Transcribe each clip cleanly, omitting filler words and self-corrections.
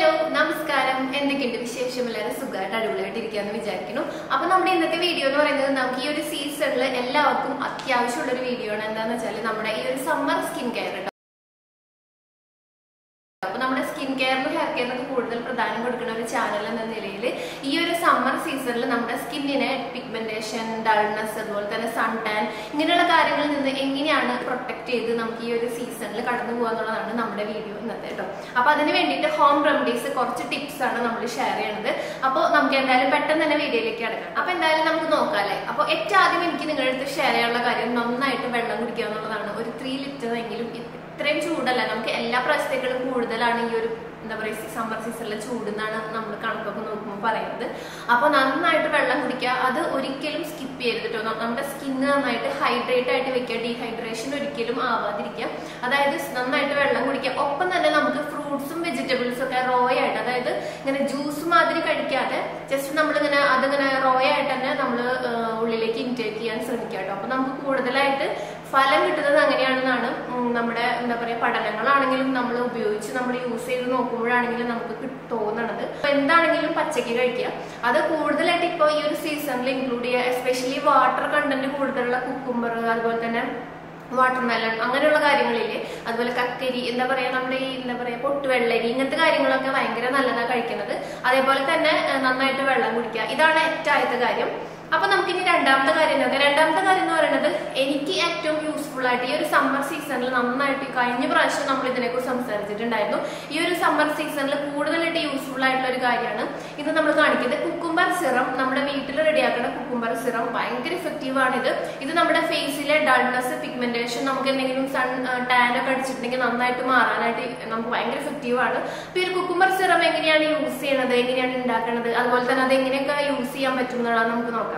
Hello നമസ്കാരം എന്തൊക്കെയുണ്ട് വിശേഷം എല്ലാവരും സുഖമായിട്ട് അടിപൊളിയായിട്ടിരിക്കാന്ന് വിചാരിക്കുന്നു. അപ്പൊ നമ്മുടെ ഇന്നത്തെ വീഡിയോ എന്ന് പറയുന്നത് നമുക്ക് ഈ ഒരു സീസണിൽ എല്ലാവർക്കും അത്യാവശ്യമുള്ള ഒരു വീഡിയോ ആണ്. എന്താന്ന് വെച്ചാൽ നമ്മുടെ ഈ ഒരു സമ്മർ സ്കിൻ കെയർ. അപ്പൊ നമ്മുടെ സ്കിൻ കെയറിനും ഹെയർ കെയറിനൊക്കെ കൂടുതൽ പ്രാധാന്യം കൊടുക്കുന്ന ഒരു ചാനൽ എന്ന നിലയിൽ ഈ ഒരു സമ്മർ സീസണിൽ നമ്മുടെ സ്കിന്നിനെ പിഗ്മെന്റേഷൻ, ഡൾനെസ്, അതുപോലെ തന്നെ സൺ ടാൻ ഇങ്ങനെയുള്ള കാര്യങ്ങളിൽ നിന്ന് എങ്ങനെയാണ് പ്രൊട്ടക്ട് ചെയ്ത് നമുക്ക് ഈ ഒരു സീസണിൽ കടന്നു പോകാന്നുള്ളതാണ് നമ്മുടെ വീഡിയോ ഇന്നത്തെ കേട്ടോ. അപ്പൊ അതിന് വേണ്ടിയിട്ട് ഹോം റെമഡീസ് കുറച്ച് ടിപ്സ് ആണ് നമ്മൾ ഷെയർ ചെയ്യുന്നത്. അപ്പോൾ നമുക്ക് എന്തായാലും പെട്ടെന്ന് തന്നെ വീഡിയോയിലേക്ക് കിടക്കാം. അപ്പൊ എന്തായാലും നമുക്ക് നോക്കാല്ലേ. അപ്പൊ ഏറ്റവും ആദ്യം എനിക്ക് നിങ്ങളുടെ അടുത്ത് ഷെയർ ചെയ്യാനുള്ള കാര്യം നന്നായിട്ട് വെള്ളം കുടിക്കുക എന്നുള്ളതാണ്. ഒരു 3 ലിറ്റർ എങ്കിലും. ഇത്രയും ചൂടല്ല, നമുക്ക് എല്ലാ പ്രാവശ്യത്തേക്കാളും കൂടുതലാണ് ഈ ഒരു എന്താ പറയുക സമ്മർ സീസണിലെ ചൂടെന്നാണ് നമ്മൾ കണക്കൊക്കെ നോക്കുമ്പോൾ പറയുന്നത്. അപ്പോൾ നന്നായിട്ട് വെള്ളം കുടിക്കുക. അത് ഒരിക്കലും സ്കിപ്പ് ചെയ്തിട്ടോ. നമ്മുടെ സ്കിന്ന് നന്നായിട്ട് ഹൈഡ്രേറ്റ് ആയിട്ട് വെക്കുക. ഡീഹൈഡ്രേഷൻ ഒരിക്കലും ആവാതിരിക്കുക. അതായത് നന്നായിട്ട് വെള്ളം കുടിക്കുക. ഒപ്പം തന്നെ നമുക്ക് ഫ്രൂട്ട്സും വെജിറ്റബിൾസും ഒക്കെ റോ ആയിട്ട്, അതായത് ഇങ്ങനെ ജ്യൂസ് മാതിരി കഴിക്കാതെ ജസ്റ്റ് നമ്മളിങ്ങനെ അതിങ്ങനെ റോ ആയിട്ട് തന്നെ നമ്മൾ ഉള്ളിലേക്ക് ഇൻടേക്ക് ചെയ്യാൻ ശ്രമിക്കുക കേട്ടോ. അപ്പൊ നമുക്ക് കൂടുതലായിട്ട് ഫലം കിട്ടുന്നത് അങ്ങനെയാണെന്നാണ് നമ്മുടെ എന്താ പറയുക പഠനങ്ങളാണെങ്കിലും നമ്മൾ ഉപയോഗിച്ച് നമ്മൾ യൂസ് ചെയ്ത് നോക്കുമ്പോഴാണെങ്കിലും നമുക്ക് തോന്നണത്. അപ്പൊ എന്താണെങ്കിലും പച്ചക്ക് കഴിക്കുക. അത് കൂടുതലായിട്ട് ഇപ്പോൾ ഈ ഒരു സീസണിൽ ഇൻക്ലൂഡ് ചെയ്യുക. എസ്പെഷ്യലി വാട്ടർ കണ്ടന്റ് കൂടുതലുള്ള കുക്കുംബർ, അതുപോലെ തന്നെ വാട്ടർമെലൺ അങ്ങനെയുള്ള കാര്യങ്ങളില്ലേ, അതുപോലെ കക്കരി, എന്താ പറയാ നമ്മുടെ ഈ എന്താ പറയാ പൊട്ടുവെള്ളരി, ഇങ്ങനത്തെ കാര്യങ്ങളൊക്കെ ഭയങ്കര നല്ലതാണ് കഴിക്കുന്നത്. അതേപോലെ തന്നെ നന്നായിട്ട് വെള്ളം കുടിക്കുക. ഇതാണ് ഏറ്റവും ആദ്യത്തെ കാര്യം. അപ്പൊ നമുക്കിനി രണ്ടാമത്തെ കാര്യം എന്ന് പറയുന്നത് എനിക്ക് ഏറ്റവും യൂസ്ഫുൾ ആയിട്ട് ഈ ഒരു സമ്മർ സീസണിൽ നന്നായിട്ട് കഴിഞ്ഞ പ്രാവശ്യം നമ്മൾ ഇതിനെക്കുറിച്ച് സംസാരിച്ചിട്ടുണ്ടായിരുന്നു. ഈ ഒരു സമ്മർ സീസണിൽ കൂടുതലായിട്ട് യൂസ്ഫുൾ ആയിട്ടുള്ള ഒരു കാര്യമാണ് ഇത് നമ്മൾ കാണിക്കുന്നത്. കുക്കുംബർ സിറം, നമ്മുടെ വീട്ടിൽ റെഡിയാക്കുന്ന കുക്കുംബർ സിറം ഭയങ്കര ഇഫക്റ്റീവ് ആണ്. ഇത് നമ്മുടെ ഫേസിലെ ഡൾനെസ്, പിഗ്മെന്റേഷൻ, നമുക്ക് എന്തെങ്കിലും സൺ ടാൻ ഒക്കെ അടിച്ചിട്ടുണ്ടെങ്കിൽ നന്നായിട്ട് മാറാനായിട്ട് നമുക്ക് ഭയങ്കര ഇഫക്റ്റീവ് ആണ്. അപ്പൊ ഈ ഒരു കുക്കുംബർ സിറം എങ്ങനെയാണ് യൂസ് ചെയ്യണത്, എങ്ങനെയാണ് ഉണ്ടാക്കുന്നത്, അതുപോലെ തന്നെ അത് എങ്ങനെയൊക്കെ യൂസ് ചെയ്യാൻ പറ്റും എന്നുള്ളത് നമുക്ക് നോക്കാം.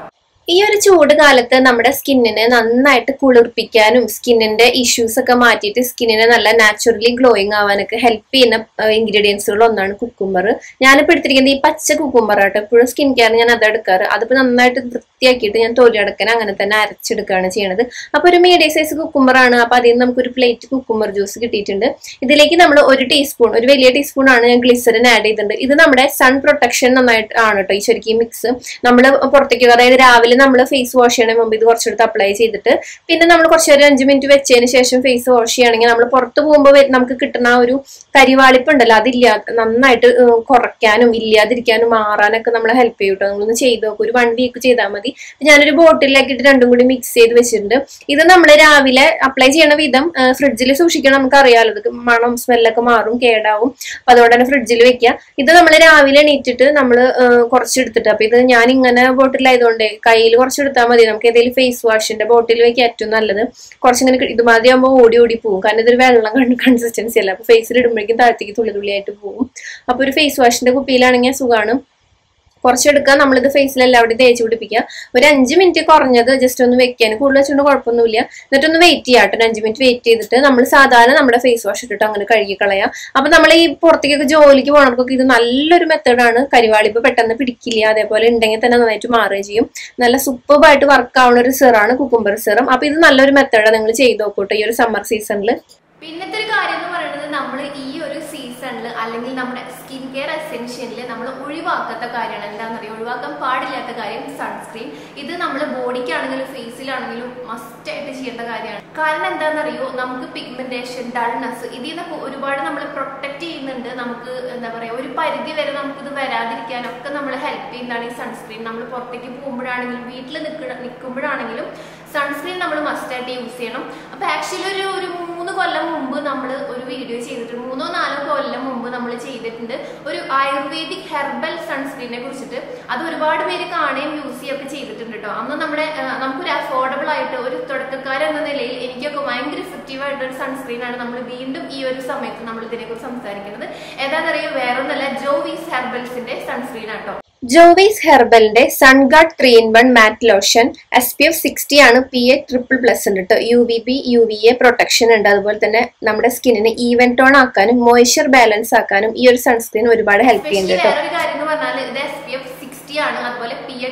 ഈ ഒരു ചൂട് കാലത്ത് നമ്മുടെ സ്കിന്നിനെ നന്നായിട്ട് കുളിർപ്പിക്കാനും സ്കിന്നിന്റെ ഇഷ്യൂസ് ഒക്കെ മാറ്റിയിട്ട് സ്കിന്നിനെ നല്ല നാച്ചുറലി ഗ്ലോയിങ് ആവാനൊക്കെ ഹെൽപ്പ് ചെയ്യുന്ന ഇൻഗ്രീഡിയൻസുകൾ ഒന്നാണ് കുക്കുംബർ. ഞാനിപ്പോൾ എടുത്തിരിക്കുന്നത് ഈ പച്ച കുക്കുംബർ ആട്ടോ. എപ്പോഴും സ്കിൻ കെയറിന് ഞാൻ അതെടുക്കാറ്. അതിപ്പോൾ നന്നായിട്ട് വൃത്തിയാക്കിയിട്ട് ഞാൻ തൊലി അടക്കാൻ അങ്ങനെ തന്നെ അരച്ചെടുക്കുകയാണ് ചെയ്യണത്. അപ്പൊ ഒരു മീഡിയം സൈസ് കുക്കുംബർ ആണ്. അപ്പൊ അതിൽ നിന്ന് നമുക്കൊരു പ്ലേറ്റ് കുക്കുംബർ ജ്യൂസ് കിട്ടിയിട്ടുണ്ട്. ഇതിലേക്ക് നമ്മൾ ഒരു ടീസ്പൂൺ, ഒരു വലിയ ടീസ്പൂൺ ആണ് ഞാൻ ഗ്ലിസറിൻ ആഡ് ചെയ്തിട്ടുണ്ട്. ഇത് നമ്മുടെ സൺ പ്രൊട്ടക്ഷൻ നന്നായിട്ട് ആണ് കേട്ടോ. ഈ ശരിക്കും മിക്സ് നമ്മൾ പുറത്തേക്ക്, അതായത് രാവിലെ നമ്മൾ ഫേസ് വാഷ് ചെയ്യണ മുമ്പ് ഇത് കുറച്ചെടുത്ത് അപ്ലൈ ചെയ്തിട്ട് പിന്നെ നമ്മൾ കുറച്ച് ഒരു 5 മിനിറ്റ് വെച്ചതിന് ശേഷം ഫേസ് വാഷ് ചെയ്യുകയാണെങ്കിൽ നമ്മൾ പുറത്ത് പോകുമ്പോൾ നമുക്ക് കിട്ടുന്ന ഒരു കരിവാളിപ്പ് ഉണ്ടല്ലോ, നന്നായിട്ട് കുറയ്ക്കാനും ഇല്ലാതിരിക്കാനും മാറാനൊക്കെ നമ്മളെ ഹെൽപ്പ് ചെയ്യും കേട്ടോ. നമ്മളൊന്ന് ചെയ്ത് നോക്കും. ഒരു 1 വീക്ക് ചെയ്താൽ മതി. ഞാനൊരു ബോട്ടിലാക്കിയിട്ട് രണ്ടും കൂടി മിക്സ് ചെയ്ത് വെച്ചിട്ടുണ്ട്. ഇത് നമ്മൾ രാവിലെ അപ്ലൈ ചെയ്യണ വിധം ഫ്രിഡ്ജിൽ സൂക്ഷിക്കണം. നമുക്ക് അറിയാലോ ഇത് മണം സ്മെല്ലൊക്കെ മാറും, കേടാവും. അപ്പൊ അതുകൊണ്ട് തന്നെ ഫ്രിഡ്ജിൽ വെക്കുക. ഇത് നമ്മൾ രാവിലെ എണീറ്റിട്ട് നമ്മൾ കുറച്ചെടുത്തിട്ട്, അപ്പൊ ഇത് ഞാൻ ഇങ്ങനെ ബോട്ടിലായതുകൊണ്ട് കയ്യിൽ കുറച്ചെടുത്താൽ മതി. നമുക്ക് ഏതെങ്കിലും ഫേസ് വാഷിന്റെ ബോട്ടിൽ വെക്കാൻ ഏറ്റവും നല്ലത്. കുറച്ചിങ്ങനെ ഇതുമാതിരി ആകുമ്പോൾ ഓടി പോകും. കാരണം ഇതൊരു വെള്ളം കൺസിസ്റ്റൻസി അല്ല. അപ്പൊ ഫേസിൽ ഇടുമ്പോഴേക്കും താഴത്തേക്ക് തുള്ളിയായിട്ട് പോകും. അപ്പൊ ഒരു ഫേസ് വാഷിന്റെ കുപ്പിയിലാണെങ്കിൽ സുഖമാണ്. കുറച്ചെടുക്കുക. നമ്മളിത് ഫേസിൽ എല്ലാവരും തേച്ച് പിടിപ്പിക്കുക. ഒരു 5 മിനിറ്റ് കുറഞ്ഞത് ജസ്റ്റ് ഒന്ന് വെക്കാൻ, കൂടുതൽ വെച്ചുകൊണ്ട് കുഴപ്പമൊന്നുമില്ല. എന്നിട്ടൊന്ന് വെയിറ്റ് ചെയ്യാട്ടോ. 5 മിനിറ്റ് വെയിറ്റ് ചെയ്തിട്ട് നമ്മൾ സാധാരണ നമ്മുടെ ഫേസ് വാഷ് ഇട്ടിട്ട് അങ്ങനെ കഴുകി കളയാം. അപ്പൊ നമ്മൾ ഈ പുറത്തേക്കൊക്കെ ജോലിക്ക് പോകണവർക്കൊക്കെ ഇത് നല്ലൊരു മെത്തേഡാണ്. കരിവാളിപ്പ് പെട്ടെന്ന് പിടിക്കില്ല. അതേപോലെ ഉണ്ടെങ്കിൽ തന്നെ നന്നായിട്ട് മാറുകയും ചെയ്യും. നല്ല സൂപ്പർബായിട്ട് വർക്ക് ആവുന്ന ഒരു സിറാണ് കുക്കുംബർ സിറം. അപ്പൊ ഇത് നല്ലൊരു മെത്തേഡാണ്. നിങ്ങൾ ചെയ്ത് നോക്കൂട്ടോ ഈ ഒരു സമ്മർ സീസണിൽ. പിന്നത്തെ ഒരു കാര്യം എന്ന് പറയുന്നത് നമ്മൾ ഈ ഒരു സീസണിൽ അല്ലെങ്കിൽ നമ്മുടെ സ്കിൻ കെയർ എസെൻഷ്യലിൽ നമ്മൾ ഒഴിവാക്കാത്ത കാര്യമാണ്. എന്താണെന്നറിയാം, ഒഴിവാക്കാൻ പാടില്ലാത്ത കാര്യം സൺസ്ക്രീൻ. ഇത് നമ്മൾ ബോഡിക്കാണെങ്കിലും ഫേസിലാണെങ്കിലും മസ്റ്റ് ആയിട്ട് ചെയ്യേണ്ട കാര്യമാണ്. കാരണം എന്താണെന്നറിയോ, നമുക്ക് പിഗ്മെന്റേഷൻ, ഡൾനെസ് ഇതിൽ നിന്ന് ഒരുപാട് നമ്മൾ പ്രൊട്ടക്ട് ചെയ്യുന്നുണ്ട്. നമുക്ക് എന്താ പറയുക, ഒരു പരിധി വരെ നമുക്കിത് വരാതിരിക്കാനൊക്കെ നമ്മൾ ഹെൽപ്പ് ചെയ്യുന്നതാണ് ഈ സൺസ്ക്രീൻ. നമ്മൾ പുറത്തേക്ക് പോകുമ്പോഴാണെങ്കിലും വീട്ടിൽ നിൽക്കുമ്പോഴാണെങ്കിലും സൺസ്ക്രീൻ നമ്മൾ മസ്റ്റ് ആയിട്ട് യൂസ് ചെയ്യണം. അപ്പൊ ആക്ച്വലി ഒരു 3 കൊല്ലം മുമ്പ് നമ്മൾ ഒരു വീഡിയോ ചെയ്തിട്ടുണ്ട്. 3-4 കൊല്ലം മുമ്പ് നമ്മൾ ചെയ്തിട്ടുണ്ട് ഒരു ആയുർവേദിക് ഹെർബൽ സൺസ്ക്രീനെ കുറിച്ചിട്ട്. അത് ഒരുപാട് പേര് കാണുകയും യൂസ് ചെയ്യുകയൊക്കെ ചെയ്തിട്ടുണ്ട് കേട്ടോ. അന്ന് നമുക്കൊരു അഫോർഡബിൾ ആയിട്ട് ഒരു തുടക്കക്കാരെന്ന നിലയിൽ എനിക്കൊക്കെ ഭയങ്കര ഇഫക്റ്റീവ് ആയിട്ട് ഒരു സൺസ്ക്രീൻ ആണ് നമ്മൾ വീണ്ടും ഈ ഒരു സമയത്ത് നമ്മൾ ഇതിനെക്കുറിച്ച് സംസാരിക്കുന്നത്. ഏതാണെന്നറിയോ, വേറൊന്നല്ല, ജോവീസ് ഹെർബൽസിന്റെ സൺസ്ക്രീൻ ആട്ടോ. ജോവീസ് ഹെർബലിന്റെ സൺഗാർഡ് 3-in-1 മാറ്റ് ലോഷൻ SPF 60 ആണ്. PA++ ഉണ്ട് കേട്ടോ. UVB UVA പ്രൊട്ടക്ഷൻ ഉണ്ട്. അതുപോലെ തന്നെ നമ്മുടെ സ്കിന്നിനെ ഈവൻ ടോൺ ആക്കാനും മോയ്സ്ചർ ബാലൻസ് ആക്കാനും ഈ ഒരു സൺസ്ക്രീൻ ഒരുപാട് ഹെൽപ്പ് ചെയ്യുന്നുണ്ട് കേട്ടോ. ഒരു കാര്യം എന്ന് പറഞ്ഞാൽ ഇത് SPF 60 ആണ്. അതുപോലെ PA++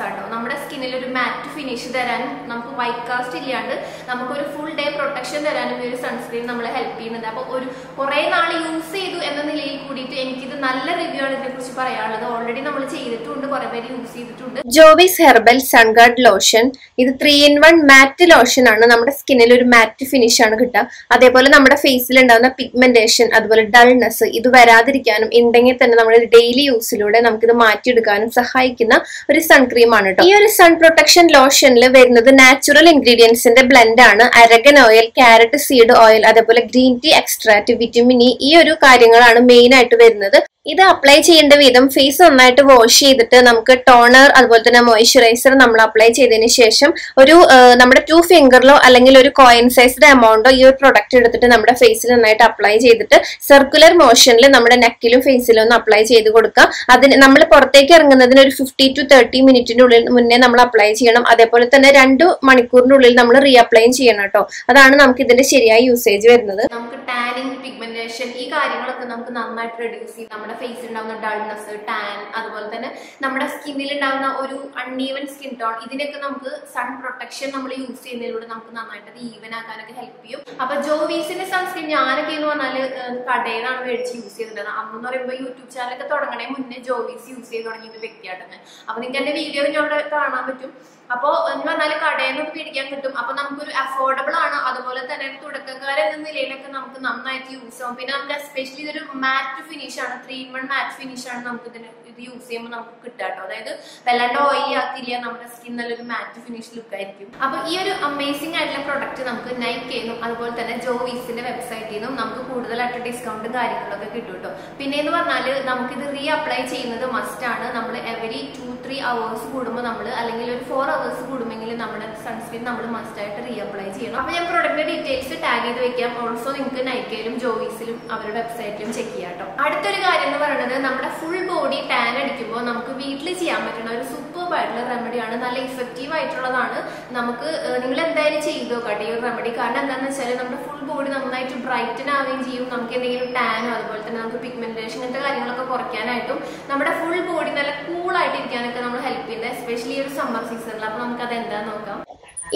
ആട്ടോ. നമ്മുടെ സ്കിന്നിൽ ഒരു മാറ്റ് ഫിനിഷ് തരാനും നമുക്ക് വൈറ്റ് കാസ്റ്റ് ഇല്ലാണ്ട് നമുക്കൊരു ഫുൾ ഡേ പ്രൊട്ടക്ഷൻ തരാനും ഈ ഒരു സൺസ്ക്രീൻ നമ്മളെ ഹെൽപ്പ് ചെയ്യുന്നുണ്ട്. അപ്പൊ ഒരു കുറെ നാൾ യൂസ് ചെയ്തു എന്ന നിലയിൽ കൂടിയിട്ട് എനിക്കിത് നല്ല റിവ്യൂ ആണ് ഇതിനെ കുറിച്ച് പറയാനുള്ളത്. ഓൾറെഡി നമ്മൾ ചെയ്തിട്ടുണ്ട്, കുറെ പേര് യൂസ് ചെയ്തിട്ടുണ്ട്. ജോവിസ് ഹെർബൽ സൺഗാർഡ് ലോഷൻ, ഇത് 3-in-1 മാറ്റ് ലോഷൻ ആണ്. നമ്മുടെ സ്കിന്നിൽ ഒരു മാറ്റ് ഫിനിഷ് ആണ് കിട്ടുക. അതേപോലെ നമ്മുടെ ഫേസിൽ ഉണ്ടാകുന്ന പിഗ്മെന്റേഷൻ, അതുപോലെ ഡൾനെസ് ഇത് വരാതിരിക്കാനും ഉണ്ടെങ്കിൽ തന്നെ നമ്മുടെ ഡെയിലി യൂസിലൂടെ നമുക്കിത് മാറ്റിയെടുക്കാനും സഹായിക്കുന്ന ഒരു സൺക്രീം ആണ് കേട്ടോ. ഈ ഒരു സൺ പ്രൊട്ടക്ഷൻ ലോഷനിൽ വരുന്നത് നാച്ചുറൽ ഇൻഗ്രീഡിയൻസിന്റെ ബ്ലെൻഡ് ആണ്. Argan oil, carrot seed oil, അതേപോലെ green tea extract, vitamin E, ഈ ഒരു കാര്യങ്ങളാണ് മെയിൻ ആയിട്ട് വരുന്നത്. ഇത് അപ്ലൈ ചെയ്യേണ്ട വിധം ഫേസ് നന്നായിട്ട് വാഷ് ചെയ്തിട്ട് നമുക്ക് ടോണർ അതുപോലെ തന്നെ മോയ്സ്ചറൈസർ നമ്മൾ അപ്ലൈ ചെയ്തതിന് ശേഷം ഒരു നമ്മുടെ 2 ഫിംഗറിലോ അല്ലെങ്കിൽ ഒരു കോയിൻ സൈസ്ഡ് എമൗണ്ടോ ഈ ഒരു പ്രൊഡക്റ്റ് എടുത്തിട്ട് നമ്മുടെ ഫേസിൽ നന്നായിട്ട് അപ്ലൈ ചെയ്തിട്ട് സർക്കുലർ മോഷനിൽ നമ്മുടെ നെക്കിലും ഫേസിലും ഒന്ന് അപ്ലൈ ചെയ്ത് കൊടുക്കുക. അതിന് നമ്മൾ പുറത്തേക്ക് ഇറങ്ങുന്നതിന് ഒരു 50 to 30 മിനിറ്റിന്റെ ഉള്ളിൽ മുന്നേ നമ്മൾ അപ്ലൈ ചെയ്യണം. അതേപോലെ തന്നെ 2 മണിക്കൂറിന്റെ ഉള്ളിൽ നമ്മൾ റീ അപ്ലൈ ചെയ്യണം കേട്ടോ. അതാണ് നമുക്ക് ഇതിന്റെ ശരിയായ യൂസേജ് വരുന്നത്. നമുക്ക് ടാനിങ്, പിഗ്മെന്റേഷൻ ഈ കാര്യങ്ങളൊക്കെ നമുക്ക് നന്നായിട്ട് റെഡ്യൂസ് ചെയ്യും. നമ്മുടെ ഫേസിൽ ഉണ്ടാകുന്ന ഡൾനെസ്, ടാൻ, അതുപോലെ തന്നെ നമ്മുടെ സ്കിന്നിൽ ഉണ്ടാകുന്ന ഒരു അൺഈവൻ സ്കിൻ ടോൺ, ഇതിനൊക്കെ നമുക്ക് സൺ പ്രൊട്ടക്ഷൻ നമ്മൾ യൂസ് ചെയ്യുന്നതിലൂടെ നമുക്ക് നന്നായിട്ട് അത് ഈവൻ ആക്കാനൊക്കെ ഹെൽപ്പ് ചെയ്യും. അപ്പൊ ജോവീസിന്റെ സൺസ്ക്രീൻ ഞാനൊക്കെ എന്ന് പറഞ്ഞാൽ കടയിൽ നിന്നാണ് മേടിച്ച് യൂസ് ചെയ്തിട്ടുള്ളത്. അന്നെന്ന് പറയുമ്പോൾ യൂട്യൂബ് ചാനലൊക്കെ തുടങ്ങണേ മുന്നേ ജോവീസ് യൂസ് ചെയ്ത് തുടങ്ങിയ ഒരു വ്യക്തിയായിട്ടാണ്. അപ്പൊ നിങ്ങൾക്ക് എന്റെ വീഡിയോ ഇവിടെ കാണാൻ പറ്റും. അപ്പോ എന്ന് പറഞ്ഞാൽ കടയിൽ നിന്ന് മേടിക്കാൻ കിട്ടും. അപ്പൊ നമുക്കൊരു അഫോർഡബിൾ ആണ്. അതുപോലെ തന്നെ തുടക്കക്കാരെന്ന നിലയിലൊക്കെ നമുക്ക് നന്നായിട്ട് യൂസ് ആവും. പിന്നെ നമുക്ക് എസ്പെഷ്യലി ഇതൊരു മാറ്റ് ഫിനിഷ് ആണ്, 3-in-1 മാറ്റ് ഫിനിഷ് ആണ് നമുക്ക് ഇത് യൂസ് ചെയ്യുമ്പോൾ നമുക്ക് കിട്ടുക കേട്ടോ. അതായത് വല്ലാണ്ട് ഓയിലി ആക്കില്ല, നമ്മുടെ സ്കിൻ നല്ലൊരു മാറ്റ് ഫിനിഷ് ലുക്ക് ആയിരിക്കും. അപ്പൊ ഈ ഒരു അമേസിംഗ് ആയിട്ടുള്ള പ്രൊഡക്റ്റ് നമുക്ക് നൈക്കയിൽ നിന്നും അതുപോലെ തന്നെ ജോവീസിന്റെ വെബ്സൈറ്റിൽ നിന്നും നമുക്ക് കൂടുതലായിട്ട് ഡിസ്കൗണ്ടും കാര്യങ്ങളൊക്കെ കിട്ടും കേട്ടോ. പിന്നെ എന്ന് പറഞ്ഞാൽ നമുക്കിത് റീ അപ്ലൈ ചെയ്യുന്നത് മസ്റ്റ് ആണ്. നമ്മൾ എവരി 2-3 hours കൂടുമ്പോൾ നമ്മൾ അല്ലെങ്കിൽ ഒരു 4 hours കൂടുമെങ്കിൽ നമ്മുടെ സൺസ്ക്രീൻ നമ്മൾ മസ്റ്റ് ആയിട്ട് റീ അപ്ലൈ ചെയ്യണം. അപ്പൊ ഞാൻ പ്രൊഡക്റ്റിന്റെ ഡീറ്റെയിൽസ് ടാഗ് ചെയ്ത് വെക്കാം. ഓൾസോ നിങ്ങൾക്ക് നൈക്കയിലും ജോവീസിലും അവരുടെ വെബ്സൈറ്റിലും ചെക്ക് ചെയ്യാം കേട്ടോ. അടുത്തൊരു കാര്യം എന്ന് പറയുന്നത് നമ്മുടെ ഫുൾ ബോഡി ടാൻ അടിക്കുമ്പോൾ നമുക്ക് വീട്ടിൽ ചെയ്യാൻ പറ്റുന്ന ഒരു സൂപ്പർബ് ആയിട്ടുള്ള റെമഡിയാണ്. നല്ല ഇഫക്റ്റീവ് ആയിട്ടുള്ളതാണ്. നമുക്ക് നിങ്ങൾ എന്തായാലും ചെയ്ത് നോക്കട്ടെ ഈ ഒരു റെമഡി. കാരണം എന്താണെന്ന് വെച്ചാൽ നമ്മുടെ ഫുൾ ബോഡി നന്നായിട്ട് ബ്രൈറ്റൻ ആവുകയും ചെയ്യും. നമുക്ക് എന്തെങ്കിലും ടാനോ അതുപോലെ തന്നെ നമുക്ക് പിഗ്മെന്റേഷൻ ഇങ്ങനത്തെ കാര്യങ്ങളൊക്കെ കുറയ്ക്കാനായിട്ടും നമ്മുടെ ഫുൾ ബോഡി നല്ല കൂളായിട്ട് ഇരിക്കാനൊക്കെ നമ്മൾ ഹെൽപ്പ് ചെയ്യുന്നത്, എസ്പെഷ്യലി ഒരു സമ്മർ സീസണിൽ. അപ്പൊ നമുക്ക് അത് എന്താന്ന് നോക്കാം.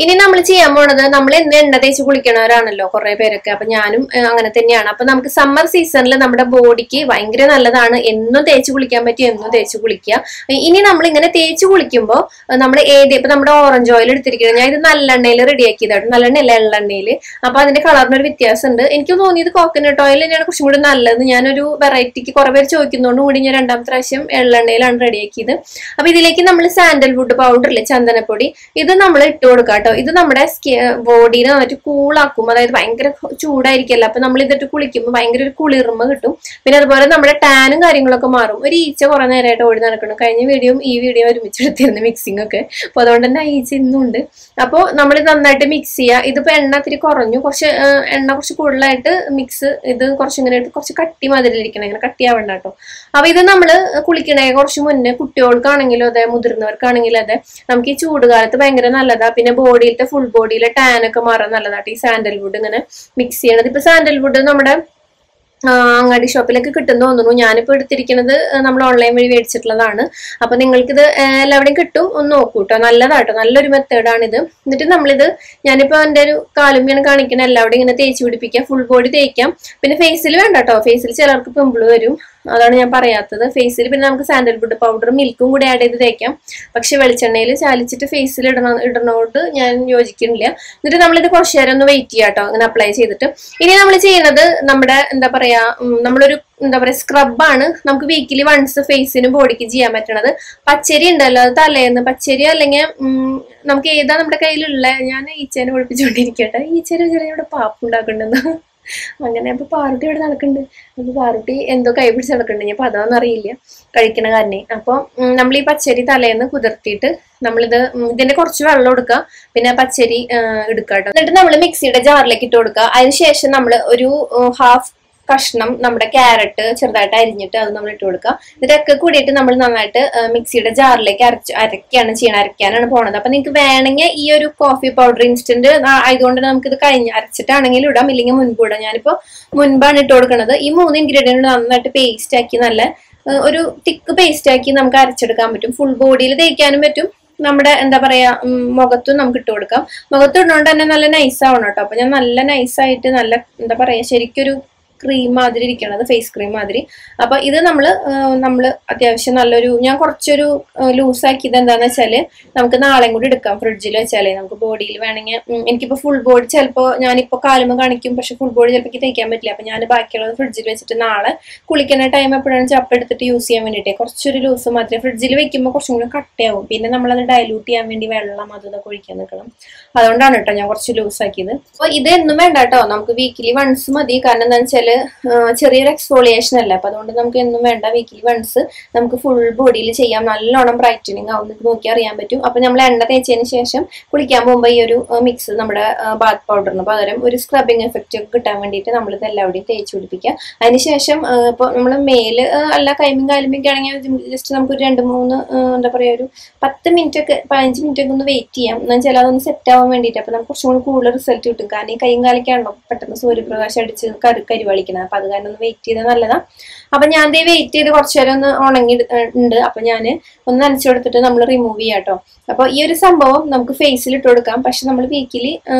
ഇനി നമ്മൾ ചെയ്യാൻ പോണത്, നമ്മൾ എന്നും എണ്ണ തേച്ച് കുളിക്കണവരാണല്ലോ കുറെ പേരൊക്കെ. അപ്പൊ ഞാനും അങ്ങനെ തന്നെയാണ്. അപ്പൊ നമുക്ക് സമ്മർ സീസണിൽ നമ്മുടെ ബോഡിക്ക് ഭയങ്കര നല്ലതാണ് എന്നും തേച്ച് കുളിക്കാൻ പറ്റി, എന്നും തേച്ച് കുളിക്കുക. ഇനി നമ്മൾ ഇങ്ങനെ തേച്ച് കുളിക്കുമ്പോൾ നമ്മൾ ഇപ്പൊ നമ്മുടെ ഓറഞ്ച് ഓയിൽ എടുത്തിരിക്കുന്നത്, ഞാൻ ഇത് നല്ലെണ്ണയിൽ റെഡിയാക്കിയതാണ്. നല്ലെണ്ണയല്ല, എള്ളെണ്ണയിൽ. അപ്പൊ അതിന്റെ കളറിനൊരു വ്യത്യാസമുണ്ട്. എനിക്ക് തോന്നിയത് കോക്കനട്ട് ഓയിൽ തന്നെയാണ് കുറച്ചും കൂടി നല്ലത്. ഞാനൊരു വെറൈറ്റിക്ക് കുറെ പേര് ചോദിക്കുന്നതുകൊണ്ട് കൂടി ഞാൻ 2ാമത്തെ പ്രാവശ്യം എള്ളെണ്ണയിലാണ് റെഡിയാക്കിയത്. അപ്പൊ ഇതിലേക്ക് നമ്മൾ സാൻഡൽവുഡ് പൗഡർ ഇല്ലേ, ചന്ദനപ്പൊടി, ഇത് നമ്മൾ ഇട്ട് കൊടുക്കാം കേട്ടോ. ഇത് നമ്മുടെ ബോഡീനെ നന്നായിട്ട് കൂളാക്കും. അതായത് ഭയങ്കര ചൂടായിരിക്കല്ലോ. അപ്പൊ നമ്മൾ ഇതിട്ട് കുളിക്കുമ്പോൾ ഭയങ്കര ഒരു കുളിർമ കിട്ടും. പിന്നെ അതുപോലെ നമ്മുടെ ടാനും കാര്യങ്ങളൊക്കെ മാറും. ഒരു ഈച്ച കുറെ നേരമായിട്ട് ഓടി നടക്കണം. കഴിഞ്ഞ വീഡിയോയും ഈ വീഡിയോ ഒരുമിച്ചെടുത്തിരുന്നു മിക്സിംഗ് ഒക്കെ. അപ്പൊ അതുകൊണ്ട് തന്നെ ആ ഈച്ച ഇന്നും ഉണ്ട്. അപ്പോൾ നമ്മൾ നന്നായിട്ട് മിക്സ് ചെയ്യുക. ഇതിപ്പോ എണ്ണ ഇത്തിരി കുറഞ്ഞു, എണ്ണ കുറച്ച് കൂടുതലായിട്ട് ഇത് കുറച്ചിങ്ങനെ കുറച്ച് കട്ടി മാതിരിയിരിക്കണം, ഇങ്ങനെ കട്ടിയാവണ്ട കേട്ടോ. അപ്പൊ ഇത് നമ്മൾ കുളിക്കണേ കുറച്ച് മുന്നേ കുട്ടികൾക്കാണെങ്കിലും അതെ മുതിർന്നവർക്കാണെങ്കിലും അതെ നമുക്ക് ഈ ചൂടുകാലത്ത് ഭയങ്കര നല്ലതാ. പിന്നെ ബോഡിയിലത്തെ ഫുൾ ബോഡിയിലെ ടാൻ ഒക്കെ മാറാൻ നല്ലതായിട്ട് ഈ സാൻഡൽവുഡ് ഇങ്ങനെ മിക്സ് ചെയ്യണത്. ഇപ്പൊ സാൻഡൽവുഡ് നമ്മുടെ അങ്ങാടി ഷോപ്പിലൊക്കെ കിട്ടുമെന്ന് തോന്നുന്നു. ഞാനിപ്പോൾ എടുത്തിരിക്കുന്നത് നമ്മൾ ഓൺലൈൻ വഴി മേടിച്ചിട്ടുള്ളതാണ്. അപ്പൊ നിങ്ങൾക്കിത് എല്ലാവിടെയും കിട്ടും, ഒന്ന് നോക്കൂ കേട്ടോ. നല്ലതാട്ടോ, നല്ലൊരു മെത്തേഡാണിത്. എന്നിട്ട് ഞാനിപ്പോ എൻ്റെ ഒരു കാലുമ്പിയാണ് കാണിക്കുന്നത്. എല്ലാവിടെയും ഇങ്ങനെ തേച്ച് പിടിപ്പിക്കാം, ഫുൾ ബോഡി തേക്കാം. പിന്നെ ഫേസിൽ വേണ്ട കേട്ടോ, ഫേസിൽ ചിലർക്ക് പിമ്പിൾ വരും, അതാണ് ഞാൻ പറയാത്തത്. ഫേസിൽ പിന്നെ നമുക്ക് സാൻഡൽവുഡ് പൗഡറും മിൽക്കും കൂടി ആഡ് ചെയ്ത് തേക്കാം. പക്ഷെ വെളിച്ചെണ്ണയിൽ ചാലിച്ചിട്ട് ഫേസിൽ ഇടണോട് ഞാൻ യോജിക്കുന്നില്ല. എന്നിട്ട് നമ്മളിത് കുറച്ചു നേരം ഒന്ന് വെയിറ്റ് ചെയ്യാം കേട്ടോ, അങ്ങനെ അപ്ലൈ ചെയ്തിട്ട്. ഇനി നമ്മൾ ചെയ്യുന്നത് നമ്മുടെ നമ്മളൊരു സ്ക്രബാണ്. നമുക്ക് വീക്കിലി വൺസ് ഫേസിനും ബോഡിക്ക് ചെയ്യാൻ പറ്റണത്. പച്ചരി ഉണ്ടല്ലോ, അത് തലേന്ന് പച്ചരി അല്ലെങ്കിൽ നമുക്ക് ഏതാ നമ്മുടെ കയ്യിലുള്ള, ഞാൻ ഈച്ചേനെ ഒളിപ്പിച്ചുകൊണ്ടിരിക്കട്ടെ. ഈച്ചേനെ ചെറിയ ഇവിടെ പാപ്പുണ്ടാക്കണ്ടെന്ന് അങ്ങനെ. അപ്പൊ പാറുട്ടി ഇവിടെ നടക്കുന്നുണ്ട്. അപ്പൊ പാറുട്ടി എന്തോ കൈ പിടിച്ച് നടക്കുന്നുണ്ട്. ഞാൻ അതാന്ന് അറിയില്ല കഴിക്കണ കാരനെ. അപ്പൊ നമ്മൾ ഈ പച്ചരി തലേന്ന് കുതിർത്തിയിട്ട് ഇതിന്റെ കുറച്ച് വെള്ളം എടുക്കുക, പിന്നെ പച്ചരി എടുക്കുക കേട്ടോ. എന്നിട്ട് നമ്മൾ മിക്സിയുടെ ജാറിലേക്ക് ഇട്ട് കൊടുക്കുക. അതിനുശേഷം നമ്മൾ ഒരു ഹാഫ് കഷ്ണം നമ്മുടെ ക്യാരറ്റ് ചെറുതായിട്ട് അരിഞ്ഞിട്ട് അത് നമ്മൾ ഇട്ട് കൊടുക്കുക. ഇതൊക്കെ കൂടിയിട്ട് നമ്മൾ നന്നായിട്ട് മിക്സിയുടെ ജാറിലേക്ക് അരയ്ക്കാനാണ് പോണത്. അപ്പൊ നിങ്ങൾക്ക് വേണമെങ്കിൽ ഈ ഒരു കോഫി പൗഡർ ഇൻസ്റ്റന്റ് ആയതുകൊണ്ട് നമുക്ക് ഇത് അരച്ചിട്ടാണെങ്കിലും ഇടാം, ഇല്ലെങ്കിൽ മുൻപ് ഇടാം. ഞാനിപ്പോ മുൻപാണ് ഇട്ട് കൊടുക്കുന്നത്. ഈ 3 ഇൻഗ്രീഡിയന്റ് നന്നായിട്ട് പേസ്റ്റ് ആക്കി, നല്ല ഒരു തിക്ക് പേസ്റ്റ് ആക്കി നമുക്ക് അരച്ചെടുക്കാൻ പറ്റും. ഫുൾ ബോഡിയിൽ തേക്കാനും പറ്റും, നമ്മുടെ മുഖത്തും നമുക്ക് ഇട്ട് കൊടുക്കാം. മുഖത്ത് ഇടുന്നോണ്ട് തന്നെ നല്ല നൈസ് ആവണം കേട്ടോ. അപ്പൊ ഞാൻ നല്ല നൈസായിട്ട് നല്ല ശരിക്കൊരു ക്രീം മാതിരി ഇരിക്കണത്, ഫേസ് ക്രീം മാതിരി. അപ്പൊ ഇത് നമ്മള് അത്യാവശ്യം നല്ലൊരു, ഞാൻ കുറച്ചൊരു ലൂസാക്കിയത് എന്താന്ന് വെച്ചാല് നമുക്ക് നാളെയും കൂടി എടുക്കാം ഫ്രിഡ്ജിൽ വെച്ചാലേ. നമുക്ക് ബോഡിയിൽ വേണമെങ്കിൽ, എനിക്കിപ്പോ ഫുൾ ബോഡി ചിലപ്പോ ഞാനിപ്പോ കാലുമ്പോ കാണിക്കും, പക്ഷെ ഫുൾ ബോഡി ചിലപ്പോൾ തേക്കാൻ പറ്റില്ല. അപ്പൊ ഞാൻ ബാക്കിയുള്ളത് ഫ്രിഡ്ജിൽ വെച്ചിട്ട് നാളെ കുളിക്കുന്ന ടൈം എപ്പോഴാണ് ചപ്പ് എടുത്തിട്ട് യൂസ് ചെയ്യാൻ വേണ്ടിയിട്ട് കുറച്ചൊരു ലൂസ് മാത്രമേ. ഫ്രിഡ്ജിൽ വെക്കുമ്പോൾ കുറച്ചും കൂടി കട്ടയാവും, പിന്നെ നമ്മളത് ഡൈലൂട്ട് ചെയ്യാൻ വേണ്ടി വെള്ളം അതൊക്കെ ഒഴിക്കാൻ നിൽക്കണം. അതുകൊണ്ടാണ് കേട്ടോ ഞാൻ കുറച്ച് ലൂസ് ആക്കിയത്. അപ്പൊ ഇതൊന്നും വേണ്ട കേട്ടോ, നമുക്ക് വീക്കിലി വൺസ് മതി. കാരണം എന്താ വെച്ചാല് ചെറിയൊരു എക്സ്ഫോളിയേഷൻ അല്ല, അപ്പൊ അതുകൊണ്ട് നമുക്ക് എന്നും വേണ്ട. വീക്കിലി വൺസ് നമുക്ക് ഫുൾ ബോഡിയിൽ ചെയ്യാം. നല്ലോണം ബ്രൈറ്റനിങ് ആവും, നിങ്ങൾക്ക് നോക്കി അറിയാൻ പറ്റും. അപ്പൊ നമ്മൾ എണ്ണ തേച്ചതിന് ശേഷം കുളിക്കാൻ പോകുമ്പോൾ ഈ ഒരു മിക്സ് നമ്മുടെ ബാത്ത് പൗഡറിന് പകരം ഒരു സ്ക്രബിങ് എഫക്റ്റ് ഒക്കെ കിട്ടാൻ വേണ്ടിയിട്ട് നമ്മൾ ഇത് എല്ലാവരുടെയും തേച്ച് പിടിപ്പിക്കുക. അതിനുശേഷം ഇപ്പൊ നമ്മൾ മേല് അല്ല കൈമും കാലുമൊക്കെ ആണെങ്കിൽ ജസ്റ്റ് നമുക്ക് ഒരു 2-3 എന്താ പറയാ ഒരു 10 മിനിറ്റ് ഒക്കെ 15 മിനിറ്റ് ഒക്കെ ഒന്ന് വെയിറ്റ് ചെയ്യാം. എന്നാൽ വെച്ചാൽ അതൊന്ന് സെറ്റ് ആവാൻ വേണ്ടിയിട്ട്. അപ്പൊ നമുക്ക് കുറച്ചും കൂടി കൂടുതൽ റിസൾട്ട് കിട്ടും. കാരണം ഈ കൈയും കാലിക്കാണല്ലോ പെട്ടെന്ന് സൂര്യപ്രകാശം അടിച്ച് കരിവാളിക്കണം. അപ്പൊ അത് കാരണം ഒന്ന് വെയിറ്റ് ചെയ്താൽ നല്ലതാ. അപ്പൊ ഞാൻ വെയിറ്റ് ചെയ്ത് കുറച്ചു നേരം ഒന്ന് ഉണങ്ങി ഉണ്ട്. അപ്പൊ ഞാൻ ഒന്ന് നനച്ചു കൊടുത്തിട്ട് നമ്മൾ റിമൂവ് ചെയ്യാം കേട്ടോ. അപ്പൊ ഈ ഒരു സംഭവം നമുക്ക് ഫേസിൽ ഇട്ട് കൊടുക്കാം, പക്ഷെ നമ്മൾ വീക്കിലി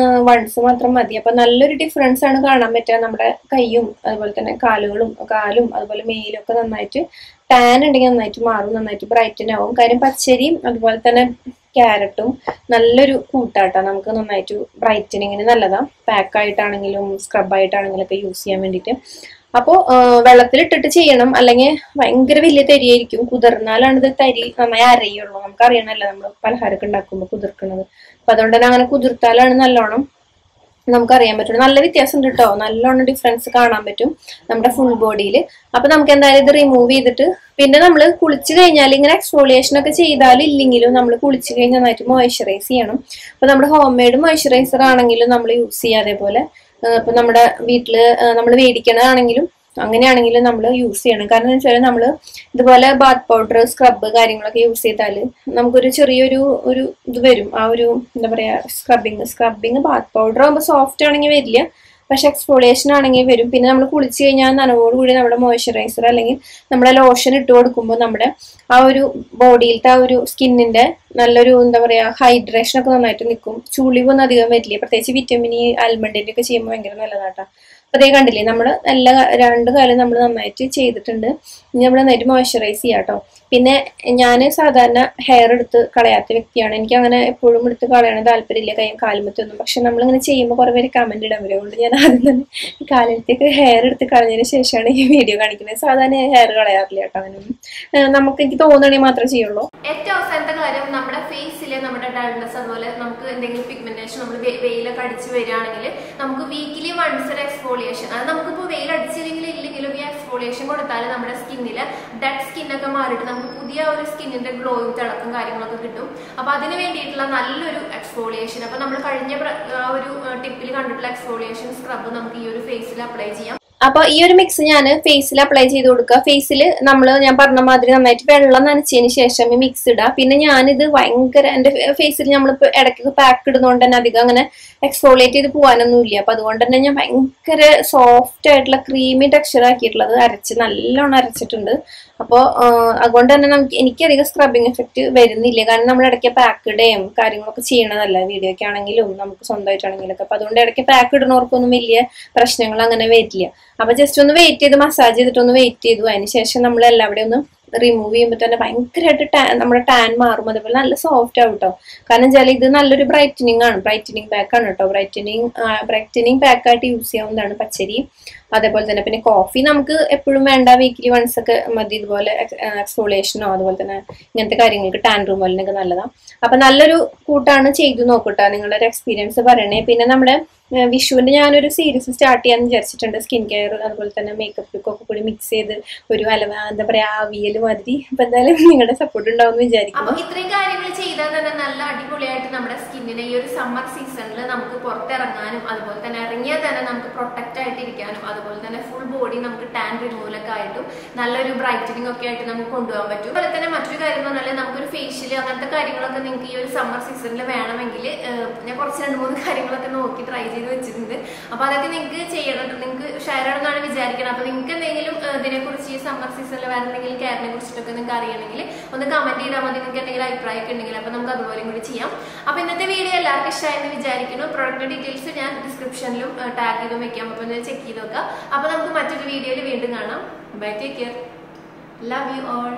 വൺസ് മാത്രം മതി. അപ്പൊ നല്ലൊരു ഡിഫറൻസ് ആണ് കാണാൻ പറ്റുക. നമ്മുടെ കൈയും അതുപോലെ തന്നെ കാലും അതുപോലെ മേലും ഒക്കെ നന്നായിട്ട് ടാൻ ഉണ്ടെങ്കിൽ നന്നായിട്ട് മാറും, നന്നായിട്ട് ബ്രൈറ്റൻ ആവും. കാര്യം പച്ചരിയും അതുപോലെ തന്നെ ക്യാരറ്റും നല്ലൊരു കൂട്ടാട്ടോ, നമുക്ക് നന്നായിട്ട് ബ്രൈറ്റനിങ്ങിന് നല്ലതാ. പാക്കായിട്ടാണെങ്കിലും സ്ക്രബായിട്ടാണെങ്കിലും ഒക്കെ യൂസ് ചെയ്യാൻ വേണ്ടിയിട്ട്. അപ്പോൾ വെള്ളത്തിലിട്ടിട്ട് ചെയ്യണം, അല്ലെങ്കിൽ ഭയങ്കര വലിയ തരിയായിരിക്കും. കുതിർന്നാലാണ് ഇത് തരി നന്നായി അരയുള്ളൂ. നമുക്ക് അറിയണമല്ലോ നമ്മൾ പലഹാരമൊക്കെ ഉണ്ടാക്കുമ്പോൾ കുതിർക്കുന്നത്. അപ്പൊ അതുകൊണ്ട് തന്നെ അങ്ങനെ കുതിർത്താലാണ് നല്ലോണം നമുക്കറിയാൻ പറ്റും. നല്ല വ്യത്യാസം ഉണ്ട് കേട്ടോ, നല്ലോണം ഡിഫറൻസ് കാണാൻ പറ്റും നമ്മുടെ ഫുൾ ബോഡിയിൽ. അപ്പൊ നമുക്ക് എന്തായാലും ഇത് റിമൂവ് ചെയ്തിട്ട് പിന്നെ നമ്മൾ കുളിച്ചു കഴിഞ്ഞാൽ ഇങ്ങനെ എക്സ്ഫോളിയേഷൻ ഒക്കെ ചെയ്താലും ഇല്ലെങ്കിലും നമ്മൾ കുളിച്ചു കഴിഞ്ഞാൽ നന്നായിട്ട് മോയ്സ്ചറൈസ് ചെയ്യണം. അപ്പൊ നമ്മുടെ ഹോം മെയ്ഡ് മോയ്സ്ചറൈസർ ആണെങ്കിലും നമ്മൾ യൂസ് ചെയ്യുക. അതേപോലെ ഇപ്പൊ നമ്മുടെ വീട്ടില് നമ്മൾ മേടിക്കണതാണെങ്കിലും അങ്ങനെയാണെങ്കിലും നമ്മൾ യൂസ് ചെയ്യണം. കാരണം എന്ന് വെച്ചാൽ നമ്മൾ ഇതുപോലെ ബാത്ത് പൗഡർ സ്ക്രബ് കാര്യങ്ങളൊക്കെ യൂസ് ചെയ്താൽ നമുക്കൊരു ചെറിയൊരു ഇത് വരും. ആ ഒരു എന്താ പറയാ സ്ക്രബിങ് ബാത്ത് പൗഡർ ആകുമ്പോൾ സോഫ്റ്റ് ആണെങ്കിൽ വരില്ല, പക്ഷെ എക്സ്ഫോളിയേഷൻ ആണെങ്കിൽ വരും. പിന്നെ നമ്മൾ കുളിച്ച് കഴിഞ്ഞാൽ നനവോടുകൂടി നമ്മുടെ മോയ്സ്ചറൈസർ അല്ലെങ്കിൽ നമ്മുടെ ലോഷൻ ഇട്ട് കൊടുക്കുമ്പോൾ നമ്മുടെ ആ ഒരു ബോഡിയിലത്തെ ആ ഒരു സ്കിന്നിന്റെ നല്ലൊരു എന്താ പറയാ ഹൈഡ്രേഷൻ ഒക്കെ നന്നായിട്ട് നിൽക്കും. ചുളിവൊന്നും അധികം വരില്ല. പ്രത്യേകിച്ച് വിറ്റമിൻ ഇ ആൽമണ്ടിന്റെ ഒക്കെ ചെയ്യുമ്പോൾ ഭയങ്കര നല്ലതാട്ടോ. അപ്പൊ അതേ കണ്ടില്ലേ, നമ്മൾ എല്ലാ 2 കാലം നമ്മൾ നന്നായിട്ട് ചെയ്തിട്ടുണ്ട്. ഇനി നമ്മൾ നന്നായിട്ട് മോയ്സ്ചറൈസ് ചെയ്യാം കേട്ടോ. പിന്നെ ഞാൻ സാധാരണ ഹെയർ എടുത്ത് കളയാത്ത വ്യക്തിയാണ്. എനിക്ക് അങ്ങനെ എപ്പോഴും എടുത്ത് കളയണ താല്പര്യമില്ല കൈയും കാലുമത്തൊന്നും. പക്ഷെ നമ്മളിങ്ങനെ ചെയ്യുമ്പോൾ കുറെ പേര് കമന്റ് ഇടാൻ വരും. അതുകൊണ്ട് ഞാൻ ആദ്യം തന്നെ കാലത്തേക്ക് ഹെയർ എടുത്ത് കളഞ്ഞതിന് ശേഷമാണ് ഈ വീഡിയോ കാണിക്കുന്നത്. സാധാരണ ഹെയർ കളയാറില്ല കേട്ടോ. അങ്ങനെയൊന്നും നമുക്ക് എനിക്ക് തോന്നുകയാണെങ്കിൽ മാത്രമേ ചെയ്യുള്ളൂ. ഏറ്റവും അവസാനത്തെ കാര്യം, നമ്മുടെ ഫേസിലെ നമ്മുടെ ഡൾനെസ് അതുപോലെ നമുക്ക് എന്തെങ്കിലും പിഗ്മെന്റേഷൻ നമ്മൾ വെയിലൊക്കെ അടിച്ച് വരികയാണെങ്കിൽ നമുക്ക് വീക്കിലി വൺസ് ഒരു എക്സ്ഫോളിയേഷൻ, അത് നമുക്കിപ്പോൾ വെയിൽ അടിച്ചില്ലെങ്കിലും ഇല്ലെങ്കിലും ഈ എക്സ്ഫോളിയേഷൻ കൊടുത്താൽ നമ്മുടെ സ്കിന്നിലെ ഡെഡ് സ്കിന്നൊക്കെ മാറിയിട്ട് നമുക്ക് പുതിയ ഒരു സ്കിന്നിന്റെ ഗ്ലോയും തിളക്കും കാര്യങ്ങളൊക്കെ കിട്ടും. അപ്പൊ അതിന് വേണ്ടിയിട്ടുള്ള നല്ലൊരു എക്സ്ഫോളിയേഷൻ, അപ്പൊ നമ്മൾ കഴിഞ്ഞ ഒരു ടിപ്പിൽ കണ്ടിട്ടുള്ള എക്സ്ഫോളിയേഷൻ സ്ക്രബ് നമുക്ക് ഈ ഒരു ഫേസിൽ അപ്ലൈ ചെയ്യാം. അപ്പൊ ഈ ഒരു മിക്സ് ഞാൻ ഫേസിൽ അപ്ലൈ ചെയ്ത് കൊടുക്കുക. ഫേസിൽ ഞാൻ പറഞ്ഞ മാതിരി നന്നായിട്ട് വെള്ളം നനച്ചതിന് ശേഷം ഈ മിക്സ് ഇടുക. പിന്നെ ഞാനിത് ഭയങ്കര എന്റെ ഫേസിൽ നമ്മളിപ്പോ ഇടയ്ക്ക് പാക്ക് ഇടുന്നതുകൊണ്ട് തന്നെ അധികം അങ്ങനെ എക്സ്ഫോളിയേറ്റ് ചെയ്ത് പോകാനൊന്നും ഇല്ല. അപ്പൊ അതുകൊണ്ട് തന്നെ ഞാൻ ഭയങ്കര സോഫ്റ്റ് ആയിട്ടുള്ള ക്രീമി ടെക്സ്ചർ ആക്കിയിട്ടുള്ളത് നല്ലോണം അരച്ചിട്ടുണ്ട്. അപ്പോൾ അതുകൊണ്ട് തന്നെ എനിക്കധികം സ്ക്രബിങ് എഫക്റ്റ് വരുന്നില്ല. കാരണം നമ്മൾ ഇടയ്ക്ക് പാക്ക് ഇടുകയും കാര്യങ്ങളൊക്കെ ചെയ്യണതല്ല, വീഡിയോയ്ക്ക് ആണെങ്കിലും നമുക്ക് സ്വന്തമായിട്ടാണെങ്കിലും ഒക്കെ. അപ്പൊ അതുകൊണ്ട് ഇടയ്ക്ക് പാക്ക് ഇടുന്നവർക്കൊന്നും വലിയ പ്രശ്നങ്ങൾ അങ്ങനെ വരില്ല. അപ്പൊ ജസ്റ്റ് ഒന്ന് വെയിറ്റ് ചെയ്ത് മസാജ് ചെയ്തിട്ട് ഒന്ന് വെയിറ്റ് ചെയ്തു. അതിനുശേഷം നമ്മൾ എല്ലാവരുടെയും ഒന്ന് റിമൂവ് ചെയ്യുമ്പോൾ തന്നെ ഭയങ്കരമായിട്ട് നമ്മുടെ ടാൻ മാറും. അതേപോലെ നല്ല സോഫ്റ്റ് ആവും കേട്ടോ. കാരണം വെച്ചാൽ ഇത് നല്ലൊരു ബ്രൈറ്റനിങ് ആണ്, ബ്രൈറ്റനിങ് പാക്ക് ആണ് കേട്ടോ. ബ്രൈറ്റനിങ് പാക്കായിട്ട് യൂസ് ചെയ്യാവുന്നതാണ് പച്ചരി. അതേപോലെ തന്നെ പിന്നെ കോഫി നമുക്ക് എപ്പോഴും വേണ്ട, വീക്കിലി വൺസ് ഒക്കെ മതി. ഇതുപോലെ എക്സ്ഫോളിയേഷനോ അതുപോലെ തന്നെ ഇങ്ങനത്തെ കാര്യങ്ങൾക്ക് ടാൻ റിമൂവലിനൊക്കെ നല്ലതാണ്. അപ്പൊ നല്ലൊരു കൂട്ടാണ്, ചെയ്തു നോക്കൂട്ടാ. നിങ്ങളുടെ ഒരു എക്സ്പീരിയൻസ് പറയണേ. പിന്നെ നമ്മുടെ വിഷുവിന് ഞാനൊരു സീരീസ് സ്റ്റാർട്ട് ചെയ്യാന്ന് വിചാരിച്ചിട്ടുണ്ട്. സ്കിൻ കെയർ അതുപോലെ തന്നെ മേക്കപ്പ് ലുക്ക് ഒക്കെ കൂടി മിക്സ് ചെയ്ത് ഒരു എന്താ പറയാ അവിയൽ മാതിരി. അപ്പൊ എന്തായാലും നിങ്ങളുടെ സപ്പോർട്ട് ഉണ്ടാവും വിചാരിക്കും. അപ്പൊ ഇത്രയും കാര്യങ്ങൾ ചെയ്താൽ തന്നെ നല്ല അടിപൊളിയായിട്ട് നമ്മുടെ സ്കിന്നിനെ ഈ ഒരു സമ്മർ സീസണിൽ നമുക്ക് പുറത്തിറങ്ങാനും അതുപോലെ തന്നെ ഇറങ്ങിയാൽ തന്നെ നമുക്ക് പ്രൊട്ടക്റ്റ് ആയിട്ട് ഇരിക്കാനും അതുപോലെ തന്നെ ഫുൾ ബോഡി നമുക്ക് ടാൻ റിമൂവലൊക്കെ ആയിട്ടും നല്ലൊരു ബ്രൈറ്റനിങ് ഒക്കെ ആയിട്ട് നമുക്ക് കൊണ്ടുപോകാൻ പറ്റും. അതുപോലെ തന്നെ മറ്റൊരു കാര്യം എന്ന് പറഞ്ഞാൽ നമുക്കൊരു ഫേഷ്യൽ അങ്ങനത്തെ കാര്യങ്ങളൊക്കെ നിങ്ങൾക്ക് ഈ ഒരു സമ്മർ സീസണിൽ വേണമെങ്കിൽ ഞാൻ കുറച്ച് 2-3 കാര്യങ്ങളൊക്കെ നോക്കി ട്രൈ ചെയ്ത് വെച്ചിട്ടുണ്ട്. അപ്പൊ അതൊക്കെ നിങ്ങൾക്ക് ചെയ്യണം, നിങ്ങൾക്ക് ഷെയർ ചെയ്യണമെന്നാണ് വിചാരിക്കണം. അപ്പൊ നിങ്ങൾക്ക് എന്തെങ്കിലും ഇതിനെക്കുറിച്ച് ഈ സമ്മർ സീസണിൽ വേറെ എന്തെങ്കിലും കെയറിനെ കുറിച്ചിട്ടൊക്കെ നിങ്ങൾക്ക് അറിയണമെങ്കിൽ ഒന്ന് കമന്റ് ചെയ്താൽ മതി. നിങ്ങൾക്ക് എന്തെങ്കിലും അഭിപ്രായമൊക്കെ ഉണ്ടെങ്കിൽ അപ്പൊ നമുക്ക് അതുപോലെ കൂടി ചെയ്യാം. അപ്പൊ ഇന്നത്തെ വീഡിയോ എല്ലാവർക്കും ഇഷ്ടമായെന്ന് വിചാരിക്കുന്നു. പ്രൊഡക്റ്റ് ഡീറ്റെയിൽസ് ഞാൻ ഡിസ്ക്രിപ്ഷനിലും ടാഗ് ചെയ്തും വെക്കാം. അപ്പൊ ഒന്ന് ചെക്ക് ചെയ്ത് നോക്കാം. അപ്പൊ നമുക്ക് മറ്റൊരു വീഡിയോയിൽ വീണ്ടും കാണാം. Bye, take care, love you all.